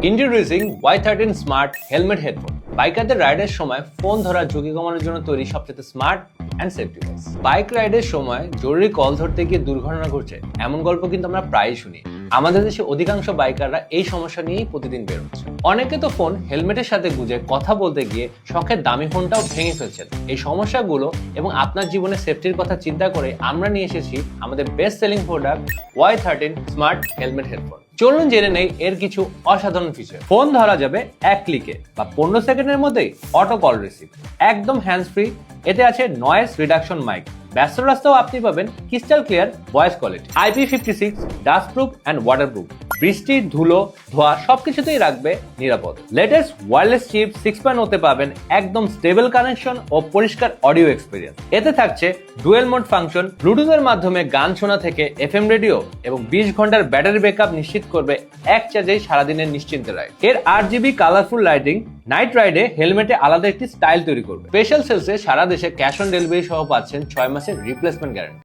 Introducing Y13 smart helmet headphone. বাইকারদের রাইডের সময় ফোন ধরার ঝুঁকি কমানোর জন্য তৈরি সবচেয়ে smart and safe device. Bike রাইডের সময় জরুরি কল ধরতে গিয়ে দুর্ঘটনা ঘটছে এমন গল্প কিন্তু আমরা প্রায়ই শুনি। আমাদের দেশে অধিকাংশ বাইকাররা এই সমস্যা নিয়েই প্রতিদিন বের হচ্ছে। অনেকে তো ফোন হেলমেটের সাথে গুঁজে কথা বলতে গিয়ে শখের দামি ফোনটাও ভেঙে ফেলছেন। এই সমস্যাগুলো এবং আপনার জীবনের সেফটির কথা চিন্তা করে আমরা নিয়ে এসেছি আমাদের best selling product Y13 smart helmet headphone. চলুন জেনে নেই এর কিছু অসাধারণ ফিচার। ফোন ধরা যাবে এক ক্লিকে বা 15 সেকেন্ডের মধ্যেই অটো কল রিসিভ, একদম হ্যান্ডস ফ্রি। এতে আছে নয়েজ রিডাকশন মাইক, ব্যস্ত রাস্তাও আপনি পাবেন crystal clear voice quality. IP56 dust proof and water proof, বৃষ্টি ধুলো ধোয়া সবকিছুতেই রাখবে নিরাপদ। লেটেস্ট ওয়্যারলেস চিপ 6.0 তে পাবেন একদম স্টেবল কানেকশন ও পরিষ্কার অডিও এক্সপিরিয়েন্স। এতে থাকছে ডুয়েল মোড ফাংশন, ব্লুটুথের মাধ্যমে গান শোনা থেকে FM রেডিও এবং 20 ঘন্টার ব্যাটারি ব্যাকআপ নিশ্চিত করবে এক চার্জেই সারাদিনের নিশ্চিন্তে রাইড। এর 8GB কালারফুল লাইটিং নাইট রাইডে হেলমেটে আলাদা একটি স্টাইল তৈরি করবে। স্পেশাল সেলসে সারা দেশে ক্যাশ অন ডেলিভারি সহ পাচ্ছেন 6 মাসের রিপ্লেসমেন্ট গ্যারান্টি।